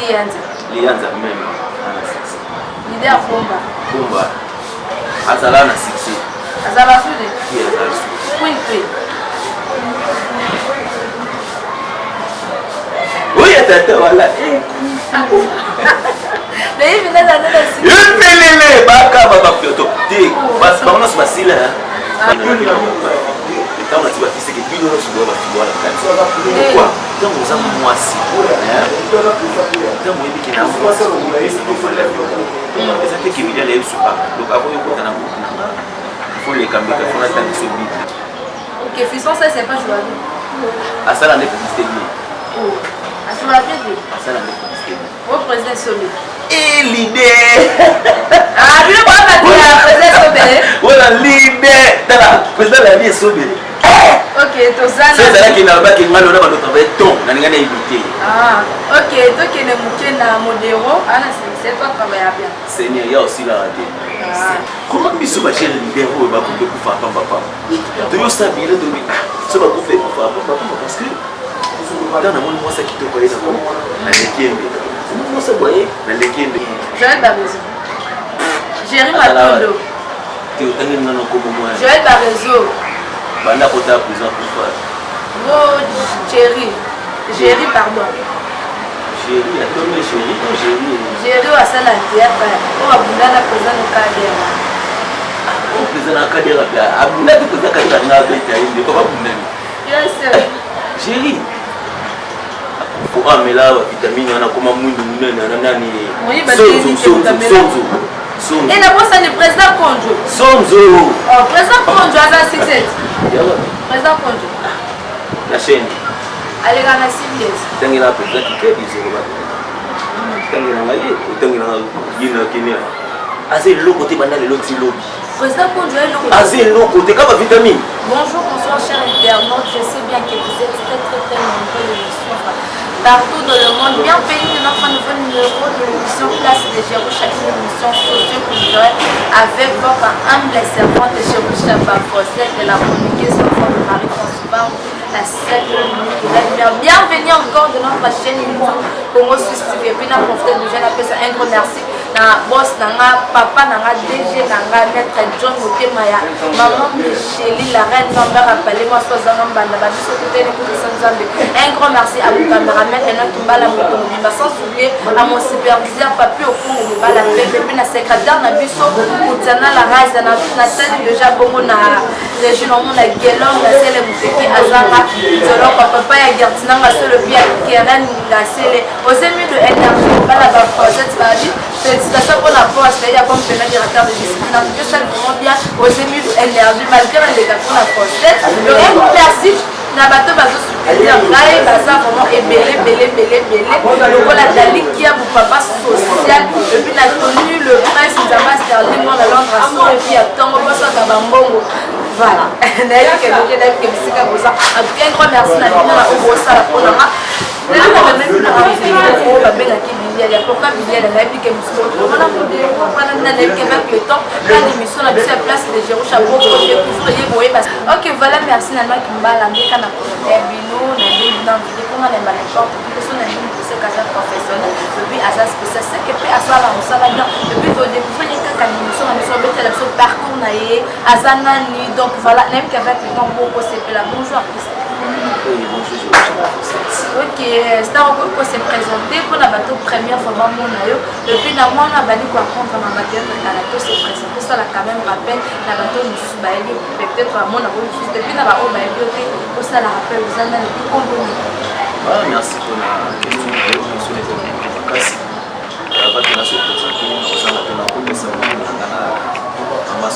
Lianza même ana succès. Leader Fumba. Fumba. Azala na succès. Azala sude. Qui azala sude. Queen. Oui, tata wala. Mais il vient d'aller là. Yupelele baka baba photo. Té, bas ba ona basila. Quand on a dit que c'est que puis nous sommes là pour la carte. Pourquoi? Quand nous avons moisi. Quand moi dit que na moisi, c'est pas mal là. Mais ça fait que il y a les sous pas. Donc avant il faut qu'on a faut les cambier, faut attendre ce bit. OK, Fisson ça c'est pas jouable. À ça là n'est pas système. Oh. À ça là bien. À ça là n'est pas système. Au président Somé. Et l'idée. Ah, bien moi pas dire président Somé. Voilà l'idée. Tala, président la vie Somé. OK, to ça. C'est ça qui n'a pas qui mal on a notre travail ton, na ngana éviter. Ah, OK, to qui ne mouké na modéro, ana c'est toi travailler bien. Seigneur, il y a aussi la radio. Comment biso ba chéri leader ou ba couper pour faire papa. Tu yo sabile to bi. So ba couper pour faire papa parce que dans le monde moi ça qui te connaît dans na lekembe. Moi ça boyer na lekembe. Joël Barezo. Jéry Matondo. Tu otangi nana ko moi. Joël Barezo. Banda kota prison pour faire. Oh, Jéry, pardon. Jéry, attends, Jéry. Jéry à ça la théâtre. On va bouger la présence au cadre. On présente un cadre là. Abuna tu peux pas na bête il est pas bouger. Bien sûr. Jéry. Pour amela vitamine on a comme mwindu munene nani. Oui, parce que et la bosse le président Konjo. Sonzo. Oh, président Konjo à la 67. Président Konjo. La chaîne. Allez dans la CBS. Tangi la président qui fait des euros. Tangi na ngali, tangi na yina Kenya. Azé le côté banda le loti lobby. Président Konjo est le Azé le côté comme vitamine. Bonjour, bonsoir chers internautes. Je sais bien que vous êtes très nombreux de nous suivre partout dans le monde. Bienvenue dans notre nouveau numéro de l'émission Place de Géro, chaque émission socio-culturelle avec votre humble servante Géro Chapa-Fossette de la chroniqueuse de Marie-François, la seule lumière. Bienvenue encore de notre chaîne YouTube Congo Suisse TV. Et puis, nous profitons de jeune appel ça un gros merci. Na boss nanga papa nanga DG nanga maître John Motemaya maman Micheline la reine Nambara appelé moi soza ngambanda ba biso côté les coups Nzambe. Un grand merci à mon cameraman Enoch Kimbala Motombi sans oublier à mon superviseur Papi Okongo Mbala Pepe puis na secrétaire na biso Koutiana la race na tête déjà bongo na région on a Gelon na sele muteki azanga zolo papa ya Gertina nga seul bien Keren la sele aux émis de énergie bala ba projet ba dit félicitations pour la force, c'est-à-dire comme directeur de discipline. En tout cas, ça vraiment bien aux émus d'énergie, malgré les gars pour la force. Le règne classique, n'a pas de base supérieur. Là, il va ça vraiment belé. Donc, la Dali qui a mon papa social. Et puis, la tenue, le prince, il a sterling, moi, la langue à son, et puis, attends, on va ça, Kabambongo. Voilà. En tout cas, un grand merci à la ok, voilà, merci Nana Kimbala, Mekana Bino, professionnel, et puis à sa spécial, c'est que puis à ça, on s'en va bien, et puis au début, il y a quelqu'un qui nous sommes parcours, à Zanani, donc voilà, même qu'avec le temps, c'est la bonjour artiste. Oui, bonjour, je suis ok, c'est un peu pour se présenter pour la bateau première fois dans mon aïe. Depuis la mois, on a valu quoi prendre dans ma bateau de la se présenter. Ça, la quand même rappelle la bateau nous suis baillé peut-être à mon aïe. Depuis la bateau baillé, pour ça la rappelle aux années plus convenus. Merci pour la question. Sur les amis, la bateau se présenter, nous allons la maman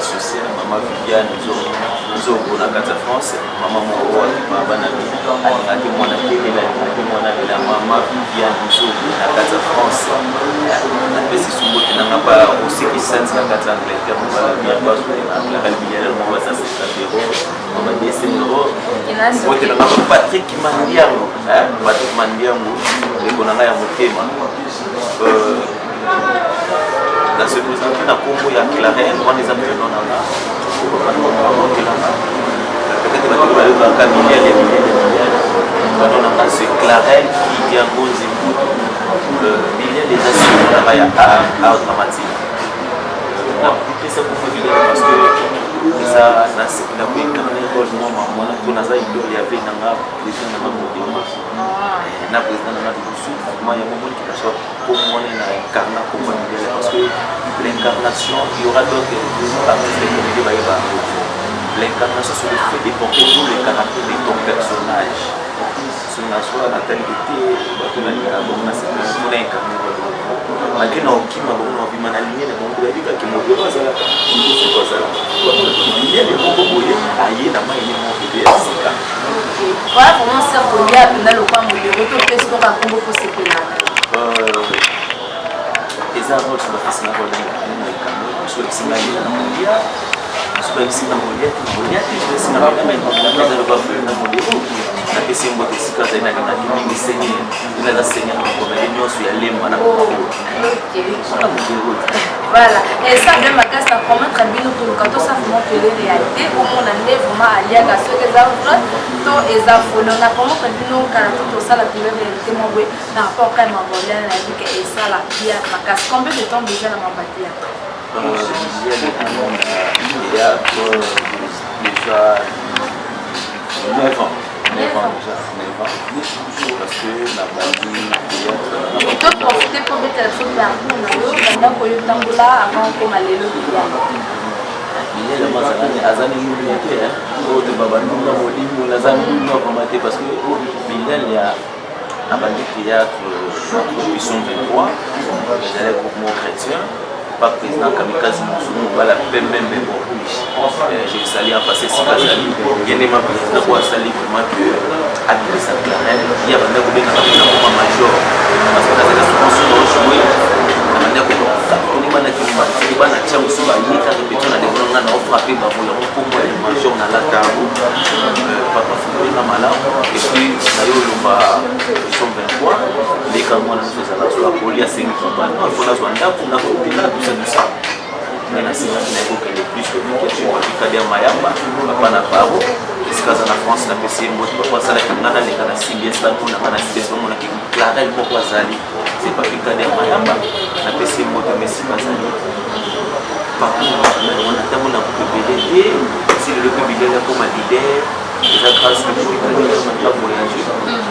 sociale, maman Viviane, nous avons la carte France, maman Moro, maman Nami, avec mon ami, la maman Viviane, nous avons la carte France. Mais c'est souvent que nous n'avons pas aussi qui sentent la carte Angleterre, nous allons bien voir la Calvinière, nous allons ça c'est maman Dessénero, nous avons Patrick Mandiango, et qu'on a un thème. Dans ce présent, on a Congo, il y a Claren, on les a pris dans la peut-être que tu vas aller dans le cabinet, on a c'est Claren qui est en Gonzi. il y a déjà sur le travail à dramatique. Et ça pour parce que ça n'a c'est la vie quand on est dans le moment moi tout n'a ça il y avait dans président dans le monde na président dans le sud moi il y a beaucoup qui soit comme on est dans incarna comme on dit parce que l'incarnation il y aura d'autres artistes qui l'incarnation c'est le fait de porter tout le caractère de ton personnage sur la soirée Nathalie était on a dit à bon c'est on a incarné malgré nos qui m'a bon envie m'aligner les bons dire que mon bureau ça c'est quoi ça il y a des bons boyés aïe na mai ni mon bébé asika voilà comment ça pour lui appeler le quoi mon bureau tout fait ce qu'on va combo pour se plaindre et ça va se passer na rôle ni caméra sur le signal na mondia sur le signal mondia tu sais na mais na le pas na mondia na pesi mbo tesika za ina na kingi senye ina za senya kwa bali nyoso ya lemba na kwa voilà et ça même à casa comment trabino tout le canton ça vraiment que les réalités au monde en est vraiment allié à ce que ça vrai to eza folo na comment trabino caractère tout ça la plus réalité moi oui na rapport quand même volé na dit que et ça la bien ma casse combien de temps déjà na m'abatia il y a déjà 9 ans parce que la bandit et toi profiter pour mettre la chose dans pendant que le tambola avant que malelo il y a la mazalani azani yulete o de babandu na modimo la zanu na komate parce que il y a un bandit théâtre Proposition 23 les groupements chrétiens pas président Kamikaze Moussou pas la même bon je salue en passé si Kazali il y a des président pour saluer vraiment que Adrien Saint-Claire il y a des gens qui ont major parce que dans la subvention jouer la manière que on est qui bana tia musuba yika répétition na développement na frapper ba voya pour le major na la table papa fumé na mala et puis na yo lomba sont 23 les camons na nous ça la sur la polia 5 papa il faut la soigner pour na copina tout ça mais na c'est na ko que le plus communication avec Kader Mayamba papa na paro esikaza na France na PC mot papa sala kangana le kana CBS ba ko na kana CBS ba mona ki Clara il moko azali c'est pas que Kader Mayamba na PC mot mais c'est pas ça par contre on a tellement na PPD si le PPD là comme leader les grâce que je vais pas voyager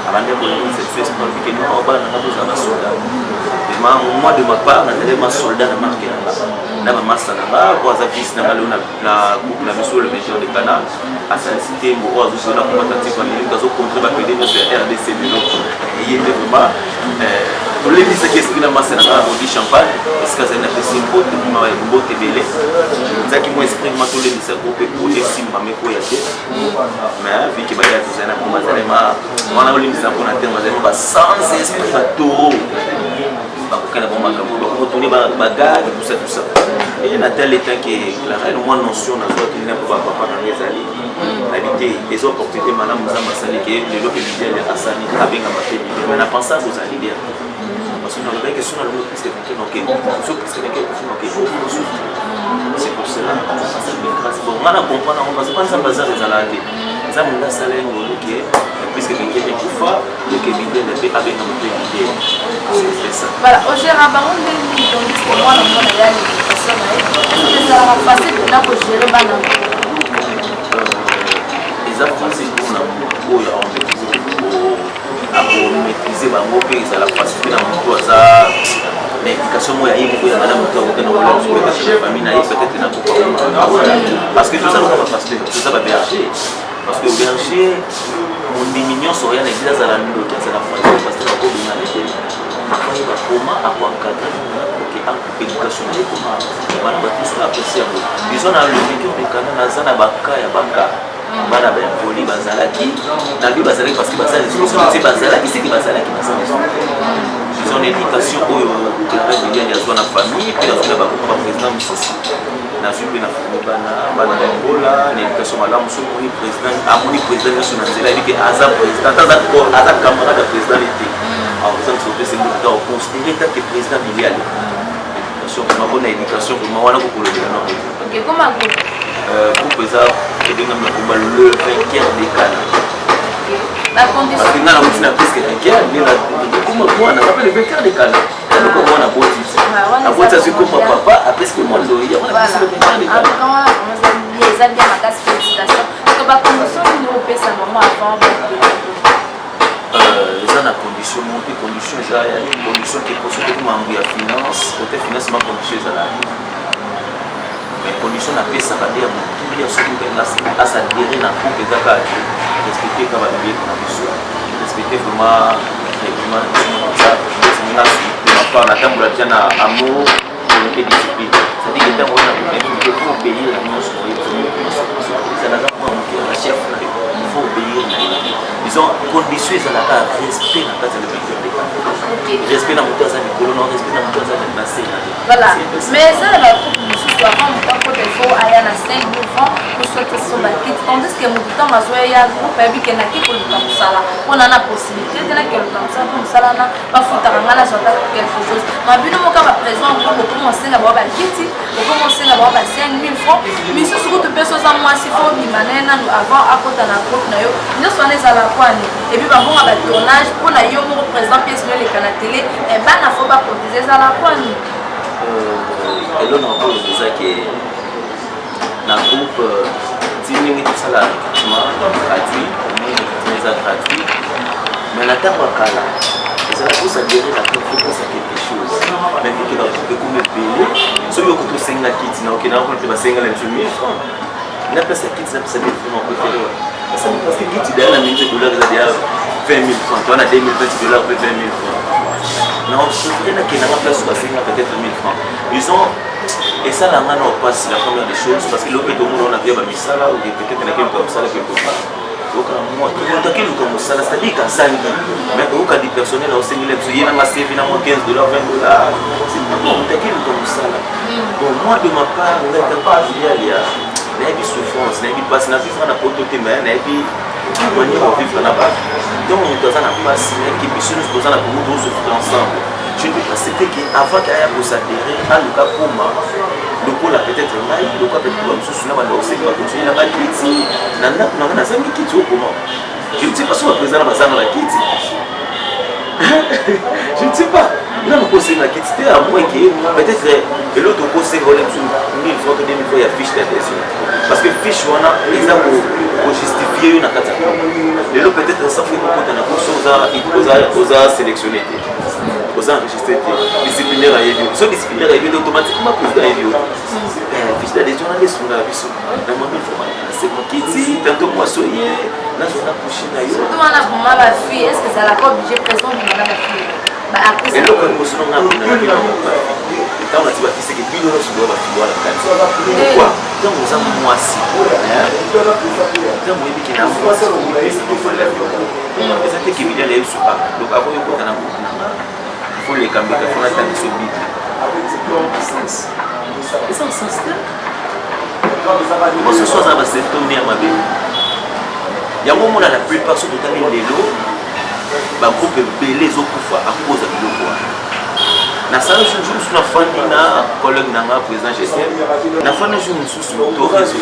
avant de voyager cette espèce que nous on va na besoin de soldats moi de ma part na tellement soldat na marqué na massa na ba kwa za fils na balona la couple la monsieur le métier de Canal à sa cité mo ozo so na combattatif américain kazo contre ba PD de RDC de l'autre et il était vraiment pour les fils qui est na massa na ba di champagne est-ce que ça n'a pas simple de ma bote belé ça qui moi exprime ma tous les fils groupe pour les simba me ko ya te mais vu que ba ya tuzana ko mazalema wana oli misa ko na terme mazalema ba sans esprit ba toro bakokana bon makambo bakotourner bagage tout ça et na tel état que la reine moins notion na soit tenir pour papa dans les alliés habiter les opportunités madame Muzamba Sali que le lot de Asani avec un matin mais na penser aux alliés parce que dans le question na le plus que OK sauf que c'est OK c'est pour cela bon on a comprendre on va pas ça bazar les alliés ça mon salaire OK puisque quelqu'un est pour faire que l'idée de faire avec un idée c'est ça voilà au gérant baron de donc pour moi dans mon réel est-ce que ça va facile pour nous gérer bana les affaires pour nous pour maîtriser bango pe ça la facilité na mtu za l'éducation moi yayi ko ya na mtu ko na wala ko ya famille na peut-être na ko parce que tout ça on va passer tout ça va berger parce que berger mon diminution sur rien existe à la nuit qui c'est la famille parce que la ko bina les famille va comment à quoi encadrer OK en éducation et comment bana ba tout ça apprécier ils ont le vécu de Canada na baka ya baka bana ba poli bazalaki na bi bazalaki parce que bazalaki c'est bazalaki c'est que bazalaki ils ont une éducation où il y a une famille puis la ba président aussi na suivi na famille bana bola l'éducation malamu so moni président amoni président national zela dit que aza président aza camarade de président l'été alors ça c'est le cas au considérer que président milial éducation ma bonne éducation pour moi wana ko le non OK comment pour ça et donc le 20e décalage La condition. Parce que dans la routine, presque rien, mais la moi, on appelle le vécu de Cana. Donc, on a beau dire. La boîte, ça se comme papa, après ce que moi, on a le vécu de Cana. Les amis, ma casse, félicitations. Donc, la condition, nous, on paie sa maman avant. Eza na condition monte condition eza ya condition qui consomme de mambo ya finance côté financement condition eza mais condition na pesa ba dia mutu ya soki nga asa dere na ko eza ka respecter ka ba bien na biso respecter vraiment règlement ça c'est na pas na tambola tena amour et discipline ça dit que tant on a il faut obéir à nos ça n'a pas la chef il faut obéir disons condition eza na ka respect na kati ya le respect na moto aza likolo na respect na moto aza na se voilà mais ça va pour avant moto ko te faut aya na 5 francs pour sote so ba kit tandis que moto mazoya ya groupe ya bikena ki ko luka musala on a la possibilité de na ke luka musala pour musala na ba futa ngala zota quelque chose ma bino moka ba présent ko commencer na ba kiti ko commencer na ba 5000 francs mais ce surtout peso za moi si faut bimanena avant akota na groupe na yo nyo sone za la kwani et puis ba bonga ba tournage pour na yo mo présent pièce le la télé et ben na faut pas protéger za la kwani et là on parle de ça que na groupe tini tout ça là gratuit mais gratuit mais la terre kala ça la pousse à dire la faut ça quelque chose mais vu que dans le comme belé so yo ko to senga kit na okina ko te ba senga la 1000 francs na pesa kit na pesa 1000 francs ko faire parce que kit derrière la $1000 ça dia 20 000 francs toi on a $2000 peut 20 000 francs non je voudrais qu'il y ait une place peut-être 1000 francs disons et ça là on passe la première des choses parce que l'autre tout le monde on a bien mis ça là ou peut-être qu'il y a quelqu'un comme ça quelque part donc moi tout le monde qui est comme ça c'est-à-dire qu'à 5 mais au cas du personnel on s'est mis là il y a un massif finalement $15 $20 c'est pas bon t'as qui comme ça là bon moi de ma part on est pas il y a des souffrances des passe na vivre na poto te mais na puis manière on vivre là-bas donc on doit en passer qui puisse nous poser la pour nous souffrir ensemble je ne peux pas accepter qu'avant qu'il y ait pour s'adhérer à le cas pour moi le pôle a peut-être mal le cas peut-être comme ça là on sait qu'il va continuer là-bas Kitty nana na zami Kitty au comment je ne sais pas si on va présenter la bazar la Kitty je ne sais pas non on conseille la Kitty à moins que peut-être et l'autre conseil on aime sur 1000 francs 2000 francs il y a fiche d'adhésion parce que fiche on a exemple pour justifier une attaque et l'autre peut-être ça fait beaucoup de choses aux sélectionner aux enregistrés disciplinaire à Yébi so disciplinaire à Yébi automatiquement président Yébi fiche d'adhésion on a laissé la vie dans mon c'est mon Kitty tantôt moi soyez là je vais coucher là yo tout on a pour ma fille est-ce que ça la pas obligé présent pour ma fille et là quand nous sommes dans quand on a dit c'est que bilo sur doit filer la carte pourquoi quand nous avons moi si quand moi dit que na moi c'est pour faire la vie et ça fait que il y a les sous pas donc avant il faut qu'on a il faut les cambier il faut attendre ce bit et ça sens là moi ce soir ça va se tourner à ma vie il y a un moment là la plupart sont totalement les lots ba groupe belé zokufa à cause de biloko na sala jour sur la fin na collègue na nga président GCM na fin jour sous to réseau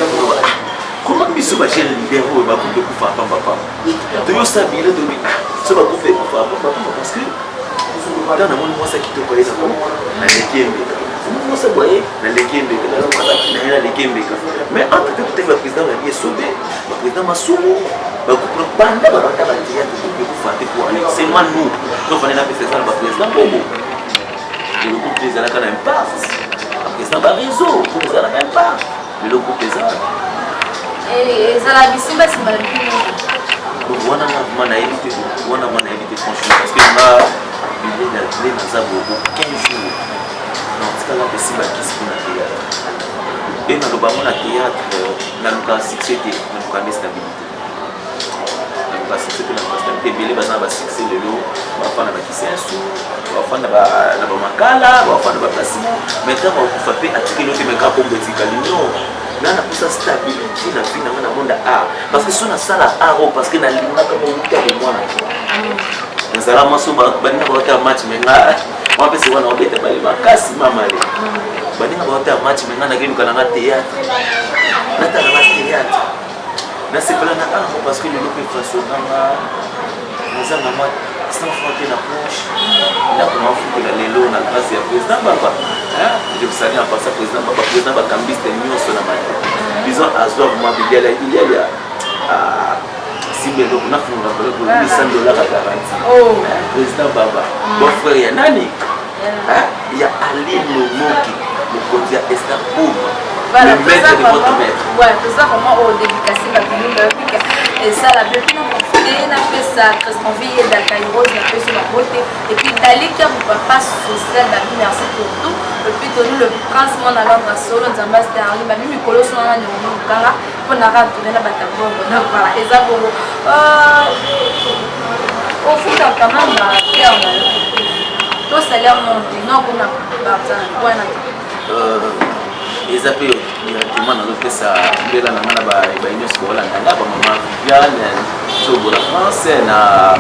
comment biso ba gel libéraux ba groupe kufa pamba to yo stabile to bi so ba groupe kufa pamba parce que dans le monde moi ça qui te connaît na lekembe moi ça boye na lekembe na lekembe mais entre tout le président la vie sauvé le président Masumu ba groupe banda ba banda ba dia to kufa te pour aller c'est moi nous donc on est là pour faire le président Bobo le groupe des alaka na impact après ça ba réseau pour les alaka impact le groupe des alaka et ça la bisimba c'est mal donc on a évité franchement parce que on a bilé la clé dans un bobo 15 jours dans ce cas là c'est ba qui se na théâtre et dans le bas na théâtre na luka succès na luka stabilité na luka succès na stabilité bilé ba na ba succès le lot ba fa na ba kisensu bafana na bamakala bafana baplasimo maintenant bakufa pe atiki lote meka bombe tikalino nana pour ça stabilité na vie na monde art parce que sona sala art parce que na linga comme muta de mwana nzala maso banina ba match menga moi pe c'est wana obeta bale makasi mama le banina ba match menga na genu kana théâtre na théâtre na c'est pas na art parce que le lope façon naza na mwa 100 francs te na poche ndako mafutela lelo na grâce ya président Baba je vous salue en passant président bakambiste nyonso na mato disons azwa vraiment bidiala ya simbelo kuna funga bolo $100 à garantie président Baba bon frère ya nani ya Ali Momoki mokonzi ya Esther Bouma voilà, le maître de votre maître ouais tout ça vraiment au dédicacer la commune et ça la bien na profiter na fait ça Crestonville et Dakairos na fait sur la beauté et puis d'aller qui mon papa social la merci pour tout et puis donner le prince mon allant à solo dans master ali ba mimi kolo so na nyomo kanga pour na ra tourner na batambo donc voilà et ça bon au fond quand même la terre tout salaire monte non comme na barza voilà eza pe directement nazopesa mbela na nga na baunions kolandanga bamama Viviane zobola France na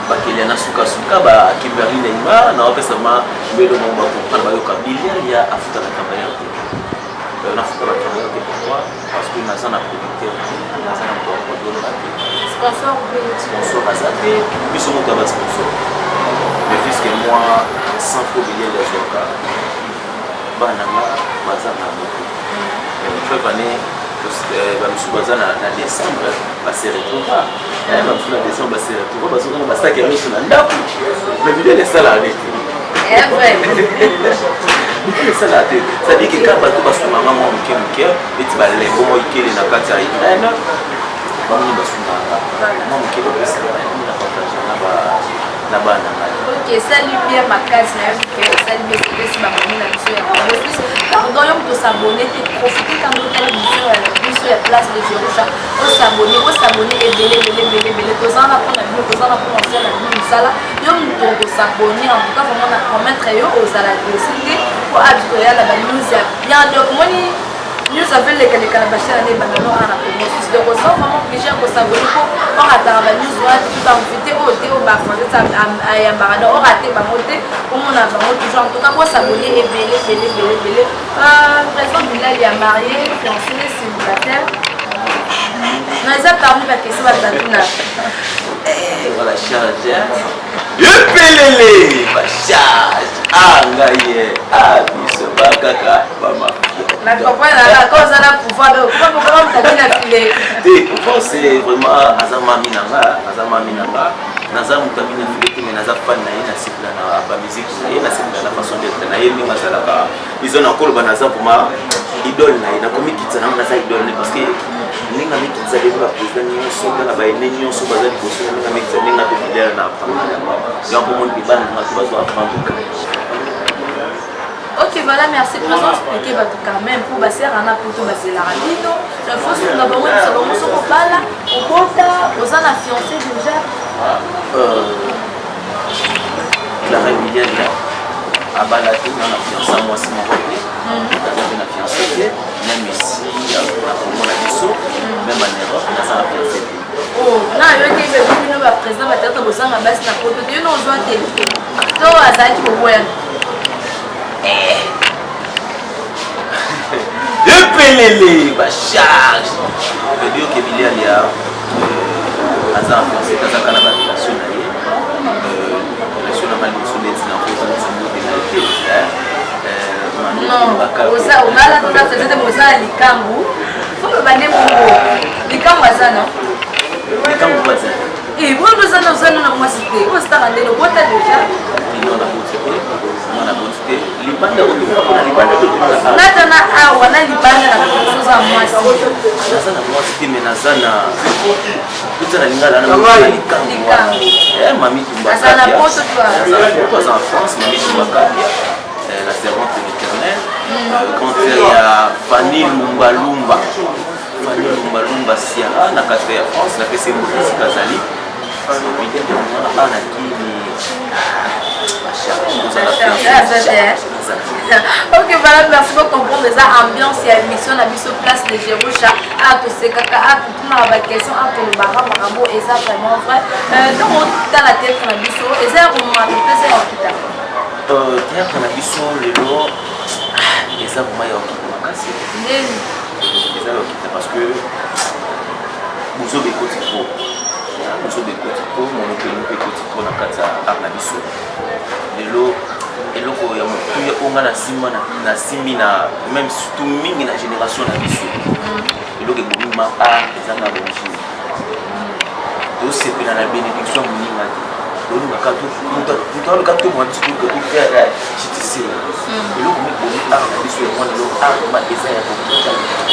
bakelia na sukasuka bakimberli neymar na opesa ma mbelo mo bakomprendre bayoka biliard ya afuta na travailleur te nafuta ba travailleur te pourquoi parce que naza na producteur naza na produire ba te sponsor aza te biso moto ya basponsor mais puisque moi 100 fois biliard ya zoka bananga baza na moto preuve année bamisu baza na décembre base retrouva bamisu na décembre base retrouva bazokanga basaki ya miso na ndako mais bidele esala arrêté bidele esala te c'est-à-dire que quand bato basomanga mwa moke moke eti balembo mwa ikele na kati ya hymen bamoni basomanga mwa moke bapesaka na partage na bana ngai ok sali bien makasi na yo ke sali bien c'est si bamoni na biso ya plus pardon yo moto s'abonner te profiter quand même biso ya place de Jerusha o s'abonner ebele tozana mpona bino tozana mpona osala bino misala yo moto s'abonner en tout cas vraiment na promettre yo ozala osite po abikoya na banews ya bien donc moni news avec les na bachela ne banano ana promotion donc oza vraiment obligé ko s'abonner po orataka banews wana te bamvite oyo te oyo bafransa ayambaka donc orate bango te omona bango toujours en tout cas po s'abonner ebele président Bilal ya marié fiancé célibataire na eza parmi bakesi batanduna voilà charge epelele bacharge ngai biso bakaka bamafia na comprendre la cause à la pouvoir de comment tu as bien affilé te pouvoir c'est vraiment azama minanga naza mutu amina filete mais naza fan na ye na sikla na ba musique na ye na sikla na façon d'être na ye minga zalaka izo na koloba naza vraiment idole na ye na komi kitsa na naza idole ne parce que ninga mikitsa de ba président nyonso na ba ene nyonso baza liboso ninga mikitsa ninga to fidèle na apprendre ya pour mon bibana na to bazo apprendre. Ok, voilà, merci. Présent expliquer quand même pour passer à la photo, c'est la radio. La fausse, on a besoin de savoir où on va là. Au Bota, aux ans la fiancée déjà. La régulière là, à Balaté, on a fiancé moi c'est mon côté. On a fiancé, même ici, on a des sauts, même en Europe, on a ça fiancé. Oh, là, il y a quelqu'un qui va présent, va être au sein de la base de la photo. Il y a une autre chose. Donc, à ça, il faut voir. Epelele bacharge veut dire que Bilal ya aza fiancé kazaka na relation na ye relation na mali souleti na cause de santé non oza obala to ça c'était moza likambu faut bande bongo likambu aza non likambu baza bon oza na moi cité o sta bande le bota déjà non na botité na botité libanda o na libanda to natana awa na libanda na kusoza mwasi naza na mwasi te mais naza na kuza na lingala na likambu mami tumbaka aza na poto toi aza en France mami tumbaka la servante de l'Éternel quand il y a Fanny Lumbalumba Sierra na kati ya France na pesi mbokisi kazali ana kini ok, voilà, merci beaucoup comprendre les ambiance et émission na biso place de Jerusha à tout ce kaka à tout na ba question à tout le bara marambo et ça vraiment vrai donc dans la tête na biso et ça on m'a fait ça en théâtre na biso lelo et ça vraiment ya makasi et ça parce que Bouzo Bekoti Po mon nous peut tout na kata arna biso lelo eloko ya mutu ya onga na sima na simi na même surtout mingi na génération na biso eloko ebomi ma ezanga origine tosepela na bénédiction moninga te olingaka mutu mwa biso tofere jtc eloko mebomi na biso ya mwana eloko ma eza ya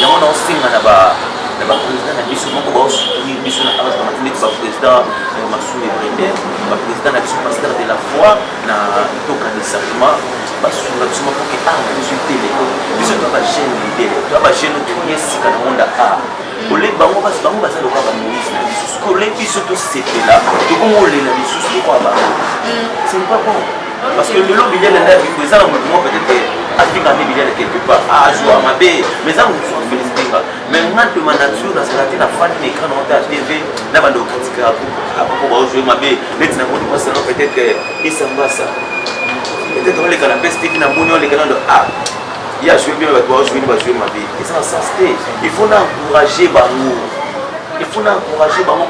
yango na osenga na président na biso moko baosoutenir biso na art matindeti président Massoumi Brender président na biso pasteur de la foi na toka de sacrement basunga biso moko ke art biso tele biso to ba chaîne leader to ba chaîne to yesika na monde art ole bango baza loka ba Moïse na biso skole biso to sepela to komolela biso ko ba c'est pas bon parce que le lobby de la vie ça na mouvement peut-être Afrique en est quelque part à joie ma bé mais ça nous félicite mais maintenant ma nature dans cette la fan écran on ta TV na bando critique à propos ba jouer ma bé net na moni moi ça peut-être isamba ça peut-être on les canapés Steve na moni on les canapés il y a joué bien ba jouer ma bé et ça ça il faut encourager bango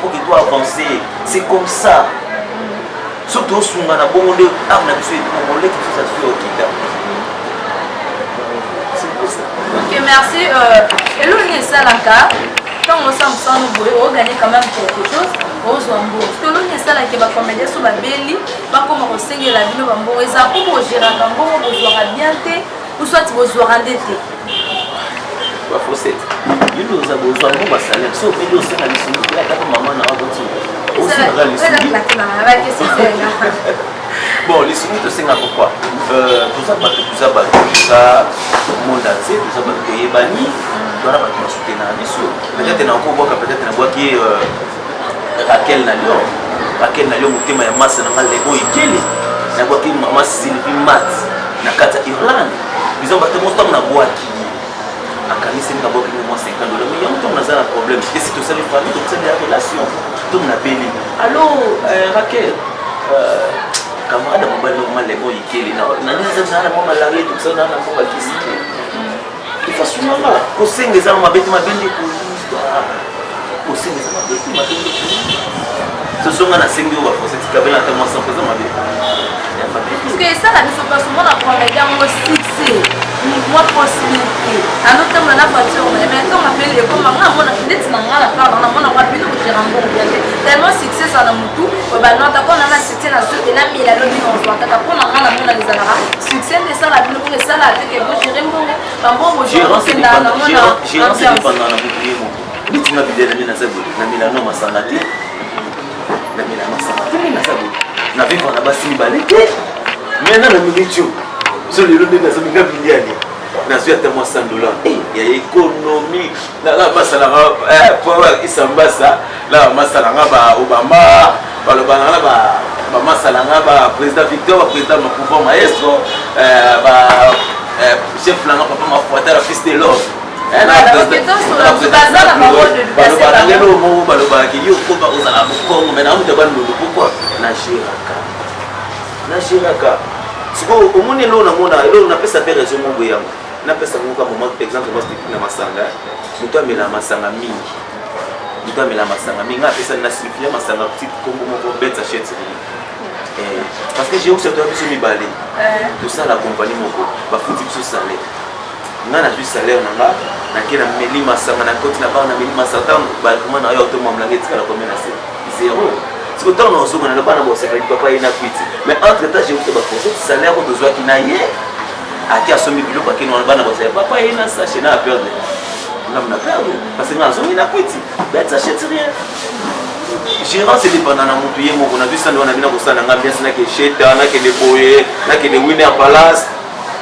pour qu'il doit avancer c'est comme ça surtout sunga na bongo de arna biso congolais qui ça fait au kita. Ok, merci. Et l'on est ça là, quand on s'en sort, on gagne quand même quelque chose. On se rend parce que l'on est ça là qui va commander sur la belly, va comme on sait la vie, on va ça pour gérer un bon, on va bien té, ou soit on va endetté. Bah faut c'est. Il nous a besoin de mon salaire. Sauf que nous sommes à l'issue de la maman n'a pas de bon, les soumis de Senga pourquoi tout ça monde entier, tout ça Yébani, on a pas de soutenir biso. Peut-être na ko boka peut-être na boka qui Raquel Nalio mutema ya massa na lego ikeli. Na boka qui maman Sylvie Mat na kata Irlande. Bizon ba te mostam na boka qui akanisi nga boka ni mo $50 mais y'a un problème et c'est tout ça les familles tout ça les relations tout na beli. Allô Raquel camarade mobile normal les boy ikeli na neza na mama la tout ça na mama kisiki il faut sûrement là kosenga za mabeti mabende ko kosenga za mabeti mabende ce sont na sengi wa force tikabela ta moi sans faisant mabeti parce que ça la biso pas souvent la prendre gamme succès moi possibilité à notre temps la voiture mais quand on appelle les comme on a peut-être na ngala pas on a pas pu le faire en bon bien tellement succès ça na mutu ba non ta qu'on a la succès na sur et la mille la lobby on voit ta qu'on a ngala mona les alara succès de ça la bilo pour ça la que vous gérer bon ba bon gérant c'est dans la mona gérant c'est pendant la bouclier mon bitima bidela na sabu na milano masangati na milano masangati na sabu na vivre na basi balete maintenant na milicho sur les routes de la zone gabidiani na suya tellement $100 il y a économie la masala pour isambasa la masala ba Obama ba le banana ba masala ba président Victor président ma pouvoir maestro ba chef langa papa ma foata la fils de l'or na shiraka siko omoni lo na mona lo na pesa pere zo mongo yango na pesa mongo kama moment exemple moi c'était na masanga muto amela masanga mingi na pesa na simple masanga petite kombo moko bête achète parce que j'ai aussi toi biso mi balé tout ça la compagnie moko ba futi biso salaire nga na juste salaire nanga na kena meli masanga na koti na ba na meli masanga ba comment na yo to mamlange tika la combien na zéro. C'est autant on se connaît pas dans mon secret papa il n'a quitté mais entre temps j'ai aussi proposé salaire au besoin qui n'a yé à qui a sommi bilo parce qu'il n'a pas dans papa il n'a sachet n'a peur de l'homme n'a peur parce que dans il n'a quitté bête s'achète rien gérant c'est dépendant na mutu ye moko na bisa ndo na bina ko sana ngambiance na ke sheta na ke de boye na ke de winner palace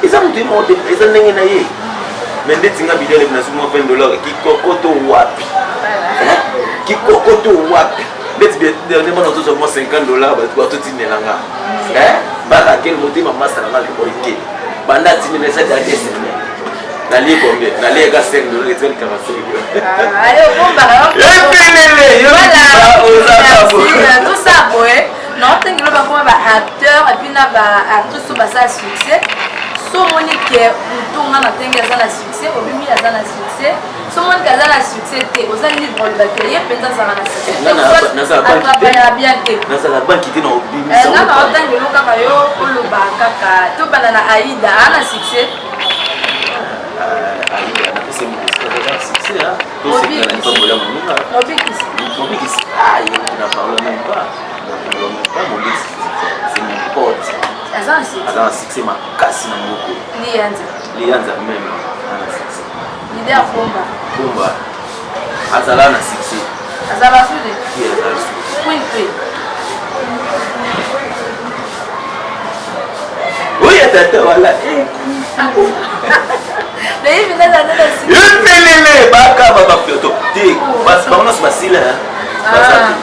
ils ont dit monter ils ont ndenge na ye mais ndeti nga bidele na sumo $20 ki kokoto wapi let's be dernièrement nous avons $50 ba tout tinelanga ba quel motif mama sala le boyke banda tinela ça da semaine na li combien na li ga $5 et tu vas allez bon bah tout ça boy non t'es que le ba acteur et puis na ba actrice ba ça succès so monique mutunga na tenge azana succès obimi azana succès so monique azana succès te oza libre le bataille penza azana succès na bien te na banque te na obimi na na otangelo kaka yo oloba kaka to bana na Aïda ana succès Aïda na pesa mi succès hein to c'est que na pas mon nom Mobikis ah il n'a parlé même pas Mobikis c'est mon pote azana succès makasi na moko lianza même ana succès leader Bomba azala na succès azala sude qui azala sude point oui tata wala mais il vient d'aller yepelele baka baba photo te parce que on basila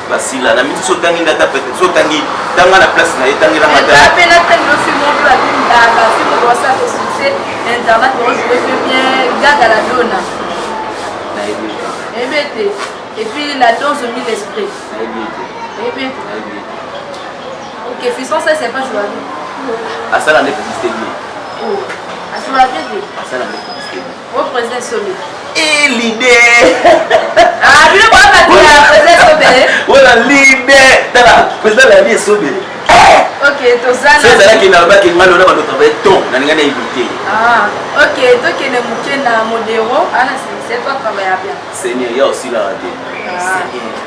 basila na miti so tangi ndata peut-être so tangi tanga na place na etangi na mata pe na tangi film on la binda film doit ça que succès internet on joue bien gaga la donna et puis la danse au mille esprit ok fiston ça c'est pas jouable asala ne publicité oh asala bien asala ne publicité au président Sommet et l'idée ah bien quoi la président Sommet voilà l'idée tala président la vie Sommet ok to ça c'est ça qui n'a pas qui mal on a travailler ton na ngana éviter ah ok donc il est mouké na modéro ana c'est toi travailler bien Seigneur il y a aussi la radio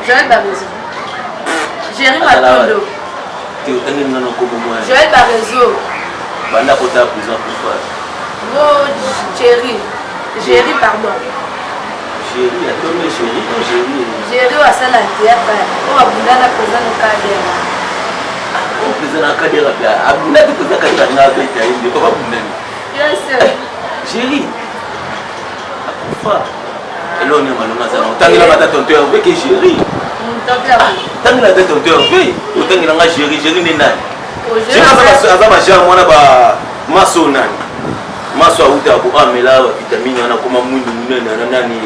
Joël Barezo Jérémy Matondo tu tengi ngana ko moi Joël Barezo banda kota prison pour faire oh Jérémy pardon Jérémy attends Jérémy à ça la théâtre on a boulé na président au cadre o président akadera bia abuna te président kadera na beta inde ko babunani yes Jérémy akufa elo ne malona sana utangila bata tonto ya beke Jérémy tangila bata tonto ya be utangila nga Jérémy ne nani Jérémy azama jean mwana ba maso nani maso auta ko amela vitamine wana koma mwindu munene nani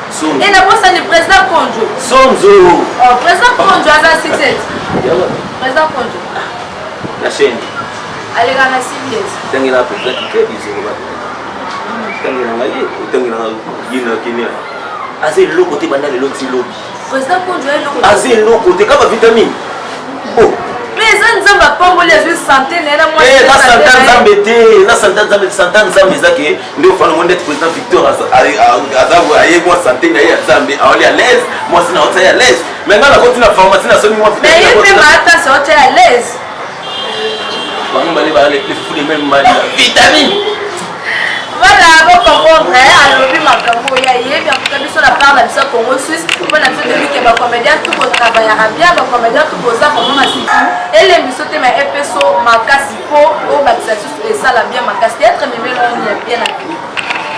Sonzo. Et d'abord c'est le président Konjo. Sonzo. Oh, président Konjo a 6 président Konjo. La chaîne. Allez dans la CBS. Tangi la président qui est disé ba. Tangi na ngai, tangi na yina kinia. Azé le côté banda le loti lobby. Président Konjo est le côté. Azé le côté kama vitamine. Oh. Mais ça nous va pas les yeux santé na moi. Eh, la santé zambete, la santé zambé zake ndio fano monde président Victor azabu aye moi santé na ya zambe awali à l'aise, moi sina hota ya l'aise. Mais ngala continue na pharmacie na somi moi. Mais il fait ma attention hota à l'aise. Bangba les fous même mal vitamine. Voilà, vous comprenez, alors oui, ma cambo, il y a bien sur la part de la Congo Suisse, on a fait de lui que ma comédien tout votre travail à bien, ma comédien tout vos arts, on a si et les missotés, ma épesso, ma cassipo, au baptisation, et ça la bien, ma casse théâtre, mais on y a bien la vie.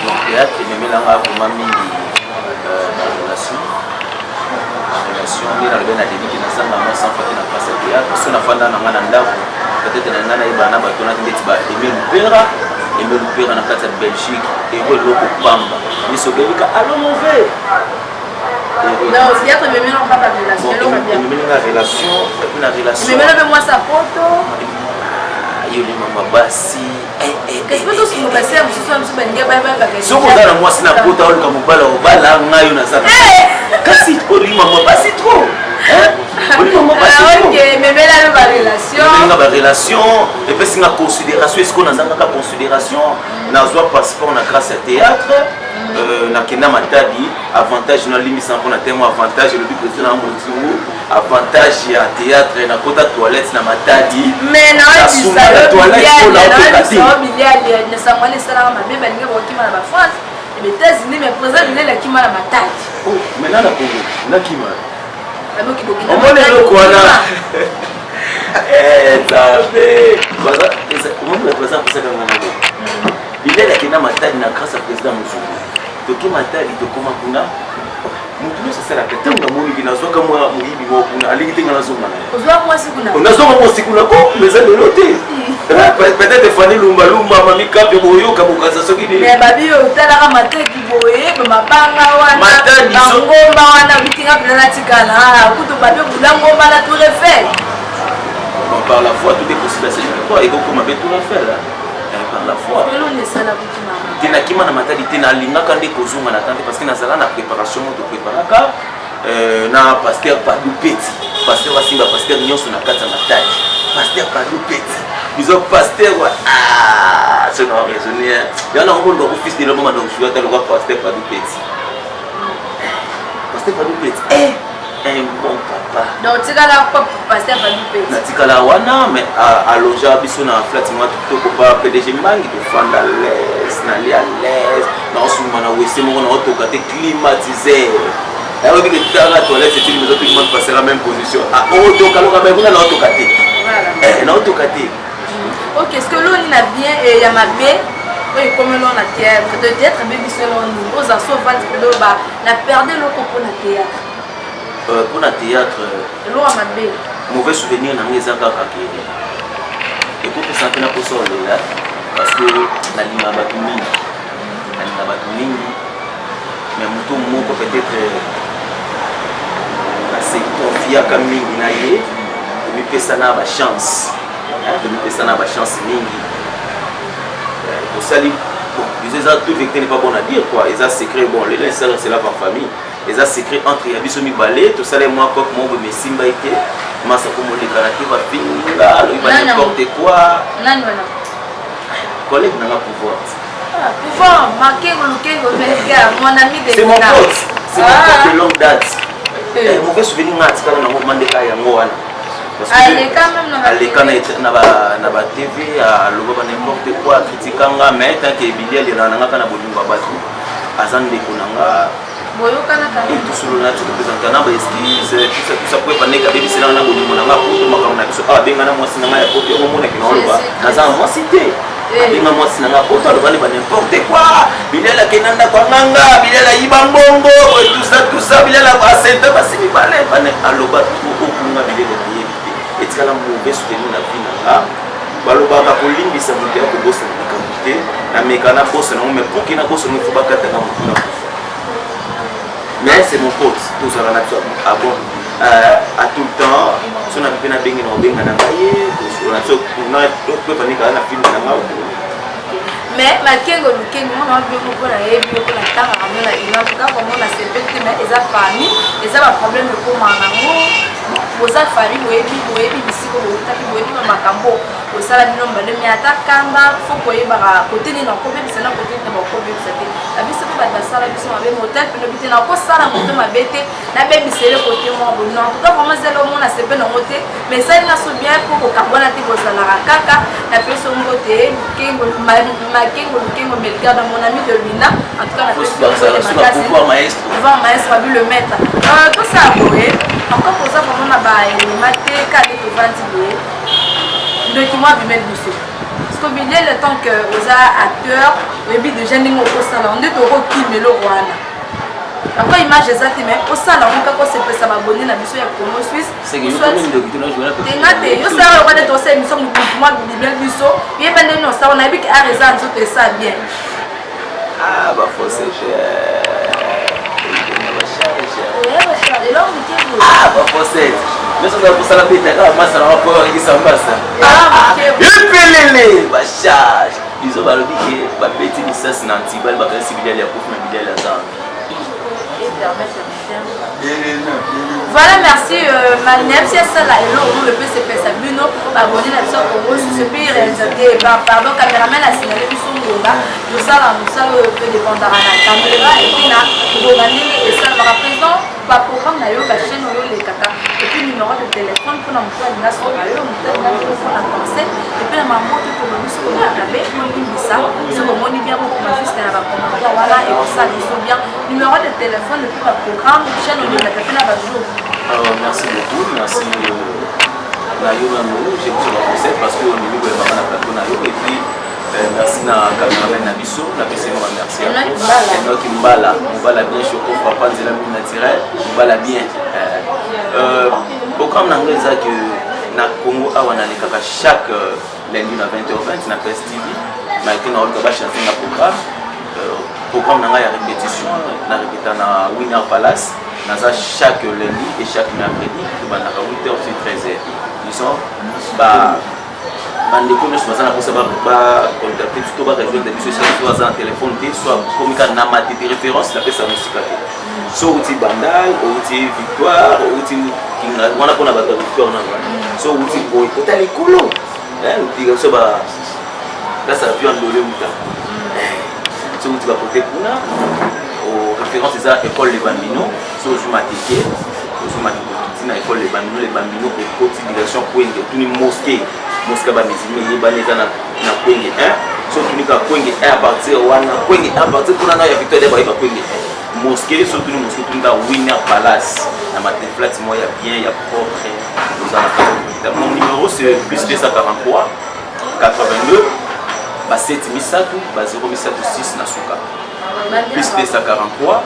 Donc, théâtre, mais là, on a mis la relation, il y a le bien à dire qu'il y a ça, maman, sans faire la place à théâtre, si on a fait un an, peut-être un an, il y a un an, on a dit que tu vas et me le père en Akata Belgique et vous l'eau pour Pamba. Mais ce bébé a allô mon frère. Non, c'est être même non pas la relation. Mais la relation, une relation. Mais même moi sa photo. Il y a maman bassi. Qu'est-ce que tu me passes à vous sur un petit bengue bye. Si vous avez moi c'est na photo comme bala au bala ngayo na ça. Kasi oli maman bassi trop. Ok, mais là, la relation. La relation, et puis c'est une considération. Est-ce qu'on a une considération? On a un passeport grâce à théâtre. On a un avantage, on a limite un avantage. Le but de avantage à théâtre, on a un toilette, on a matadi. Mais non, il y a toilette, on a omone eloko wana bilele akenda matali na grâce à président Muzungu toki matali tokoma kuna mutu nyonso asalaka ntango namoniki nazwaka mwa moyibi moko kuna alingi te nga nazonga mwasi kuna ko meza lelo te peut-être fani lumbalumba mami kape boyoka bokasa soki nini babi otalaka mateki boye bamabanga wana bangomba wana bitinga bilana tikala kutu babe bula ngomba na tour Eiffel par la foi tout est possible à celui qui croit et comme avait tout à faire là par la foi tena kima na matalité na lingaka nde kozonga na tante parce que nazala na préparation moto préparaka na pasteur Padou Petit pasteur wasimba pasteur nyonso na kati ya mataki pasteur Padou Petit biso pasteur c'est non raisonner yana ngolo ko fils de l'homme na jouer ta le pasteur Padou Petit pasteur Padou Petit un bon papa donc tu là quoi pasteur Padou Petit na tikala wana mais aloja biso na flat moi tout ko pa PDG mangi to fanda l'aise na li à l'aise na osuma na wese mo na otoka te climatisé. Alors que la toilette c'est une maison tout le monde passe la même position. Ah oh donc alors quand même on a autocaté. Voilà. Na autocaté. OK, est-ce que l'on a bien et ya mabé oui comme l'on a théâtre peut-être bébé selon nous aux assos vente que ba la perdre le pour la théâtre. Pour la théâtre l'on a mabé mauvais souvenir na ngeza kaka kiri. Et pour ça que na ko solo là parce que na linga ba mingi. Na linga ba mingi. Mais mutu moko peut-être c'est confiant comme mingi na ye de pesa na ba chance de pesa na ba chance mingi pour ça bon les autres tout vecteur n'est pas bon à dire quoi ils a secret bon les sœurs c'est là par famille ils a secret entre yabiso mi balé tout ça les moi comme mon me simba été masa comme les caractères va finir il va n'importe quoi non non collègue n'a pas pouvoir pouvoir marquer mon ami de c'est mon pote de longue date mauvais souvenir ngatika na moment de kaya ngwana parce que elle quand na ba TV à loba ba n'importe quoi critiquanga mais tant que bilia le na ngaka na bolingo batu azande konanga boyo kana kana tout sur le nature présenter na ba excuse tout ça peut pas neka baby c'est na bolingo na ngako to makana biso benga na mwasi na ngaya kopi o mona kina oloba na za moi cité benga mwasi na ngako to aloba ba n'importe quoi bilia la kenanda kwa nganga bilia la ibambongo tout ça bilia la asenta basi mi balé bane aloba tout okunga bilia la yebite etikala mauvais soutenir na vie na balobaka kolimbisa moto ya kobosa na makambo na mekana bosa na mais pour kina bosa no faut bakata na moto na mais c'est mon pote tous à la à bon à tout le temps son a pena bengi na benga na ngaye tous on a so na peut pas nika na film na ngao mais makengo lukengo mona bien ko na yebi ko na tanga amela ina tout cas comme on a sepete mais eza famille eza ba problème ko manango oza famille boyebi bisiko botaki boyebi makambo osala bino mbale mi atakamba fo koyeba côté ni na ko bebisa na côté na ko bebisa te abiso ba basala biso mabe motel pe no bitena ko sala moto mabete na bebisele côté mo bon non tout cas vraiment zelo mona sepe na mote mais ça na so bien pour carbone te ko sala kaka na peso ngote kengo makengo melga dans mon ami de Luna en tout cas la peso ngote pouvoir maestro abi le maître tout ça boye encore pour ça vraiment na ba mate ka te vendre donc moi bi mettre biso parce que bien le temps que aux acteurs et puis de jeunes au salon on est au kimelo rwana après image exacte mais au salon on ka ko se pesa abonné na biso ya Congo Suisse c'est que yo comme une docteur je vois ngate yo ça on va être aussi émission moi bi bien biso et ben non ça on a vu que a raison tout ça bien ah bah faut c'est cher ah bah faut c'est mais ça va pour ça la bête là massa na ko qui ça massa ipelele ba charge biso ba lobi ke ba bête ni ça na antibal ba kasi bidia ya kofu na bidia la zan voilà merci Manem c'est ça là et le PCP Sabino abonné na biso Congo ce pays réalisé pardon caméraman a signalé biso ngonga nous ça peut dépendre à la caméra et puis na ngongani et ça va présent ba programme na yo ba chaîne yo les kaka et puis numéro de téléphone pour na mutwa na so ba yo mutwa na ko na penser et puis na maman tout pour nous ce qu'on a avec pour ça ce qu'on moni bien pour ma juste na ba commentaire voilà et ça il faut bien numéro de téléphone le plus programme chaîne yo la kaka na ba jour merci beaucoup merci na yo na nous j'ai besoin de conseil parce que on est niveau na plateau na yo et puis merci na cameraman na biso na pese mo merci donc mbala bien choco papa nzela mi naturel mbala bien programme na ngeza que na Congo awa na lekaka chaque lundi na 20h20 na Presse TV mais que na olka ba chanter na programme na nga ya répétition na répéta na Winner Palace naza chaque lundi et chaque mercredi tobandaka 8h sur 13h disons bandeko nyonso baza na mposa bacontacte to barejoindre biso esika to baza na telefone te soit komika na matete référence napesa mosika te so outi bandal outi victoire outi wana mpona bato ya victoire na so outi boye kota likolo otika so place ya vio ndole muta so outi bakote kuna référence eza école les bambino so ozwi mateke na école les bambino ekoti direction kwenge tuni mosquée bamizimi yebani eza na kwenge so tunika kwenge à partir wana kwenge à partir kuna na ya victoire de bayeba kwenge mosquée so tuni mosquée tunika winner palace na mateflat moya bien ya propre nous allons mon numéro c'est plus 243 82 ba 7 misatu ba 0 misatu 6 na suka plus 243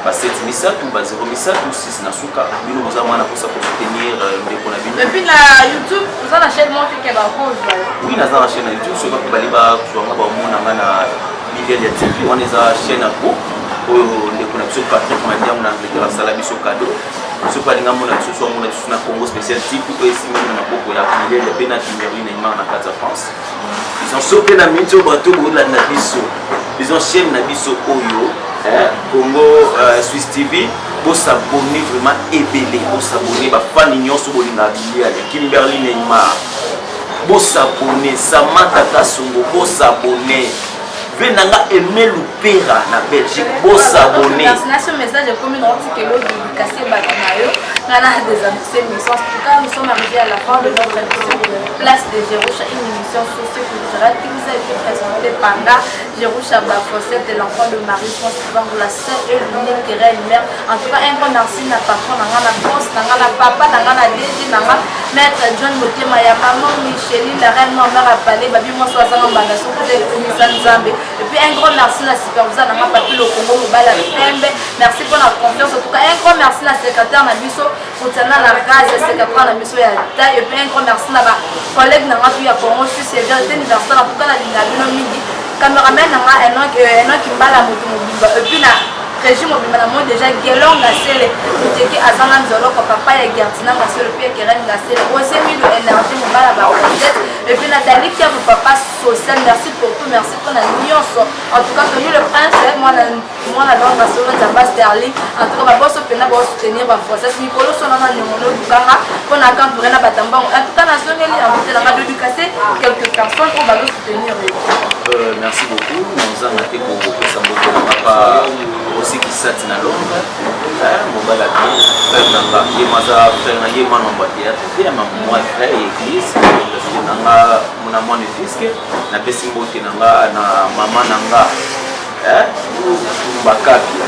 ba 7 misatu ba 0 misatu 6 na suka bino boza mwana posa pour soutenir ndeko na bino. Et puis na YouTube vous avez la chaîne moi qui est ba cause oui na za chaîne YouTube so ba bali ba kuanga ba mona ngana Bilia TV on est à chaîne à groupe oyo ndeko na biso Patrick Madiam na ngekela sala biso cadeau so pa linga mona biso so mona biso na Congo spécial type to esimi na maboko ya Bilia pe na Kimberly na na kata France ils ont sauvé na minto bato bo la na biso ils ont chaîne na biso oyo Congo Swiss TV pour s'abonner vraiment ébélé pour s'abonner ba fan nyonso bolinga Bilia Kimberly Neymar pour s'abonner Samantha Kasongo pour s'abonner venanga aimer l'opéra na Belgique pour s'abonner ce message est comme une article de casser batanayo ngana des annoncés mission quand nous sommes arrivés à la fin de notre émission Place de Jerusha une émission socio-culturelle qui vous a été présentée par Jerusha Bafosset de l'enfant de Marie François la sœur et l'unique réelle mère en tout cas un grand merci na patron na ngana boss na ngana papa na ngana DG na ngana maître John Motema ya maman Micheline la reine mère a parlé babi moi soit ça ngamba so peut être Nzambe. Et puis un grand merci à la superviseur de Papi le Congo Mobile avec Pembe. Merci pour la confiance. En tout cas, un grand merci à la secrétaire Nabiso pour tenir la base de secrétaire Nabiso et et puis un grand merci à ma collègue Namapi à Congo Suisse et vérité universelle. En tout cas, la midi. Caméraman un qui m'a la moto mobile. Et puis, régime mobile, déjà Guélon Gassele, qui a Zanan Zolo, papa et Gertina Gassele, puis Keren Gassele. On s'est mis de l'énergie mobile à la et puis Nathalie qui a mon papa social, merci pour tout, merci pour la nuit. En tout cas, connu le prince, moi la langue va se faire Sterling. En tout cas, ma bosse au pénal va soutenir ma force. Nicolas, son nom est Mono Dukanga, qu'on a quand pour un abattement. En tout cas, la zone est invité dans ma dédicace quelques personnes pour va soutenir. Merci beaucoup. Nous avons été pour vous papa aussi qui s'est dans l'ombre. Mon baladi, frère Namba, qui m'a fait un yéman en bâtiment, et ma moi frère église. Muna mwana fiske na pesi mbote nanga na mama nanga mbakapi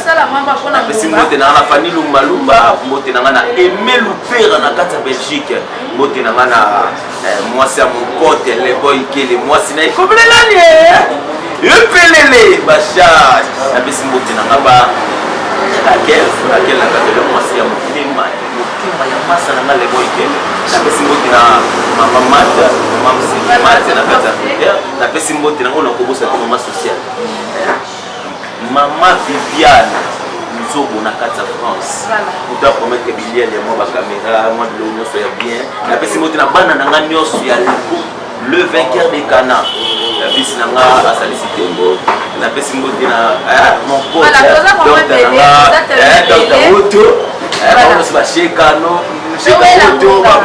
sala mamba pona pesi mbote nanga na famille lumba mbote nanga na aimer l'opéra na kata Belgique mbote nanga na mwasi ya mokote le boy kele mwasi na ikoblelani epelele basha na pesi mbote nanga ba laquelle na kata mwasi ya motema ya masa na ngale boy kele na pesi mbote na mama mata na kata na pesi mbote na ngona kobosa ko mama social mama Viviane Nzobo na kata France pour ta promettre Bilia les moi ba caméra moi de l'union soit bien na pesi mbote na bana na ngani nyonso ya le vainqueur de Cana la vice na nga asali sitembo na pesi mbote na mon pote Dr. Otto on se va chez Cano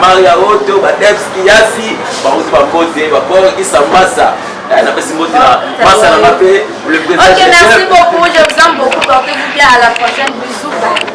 Maria Otto Badevski Yasi Bakote Bakor Isamasa na pesi mbote na masa na mape le président. OK, merci beaucoup, je vous aime beaucoup, portez-vous bien, à la prochaine, bisous.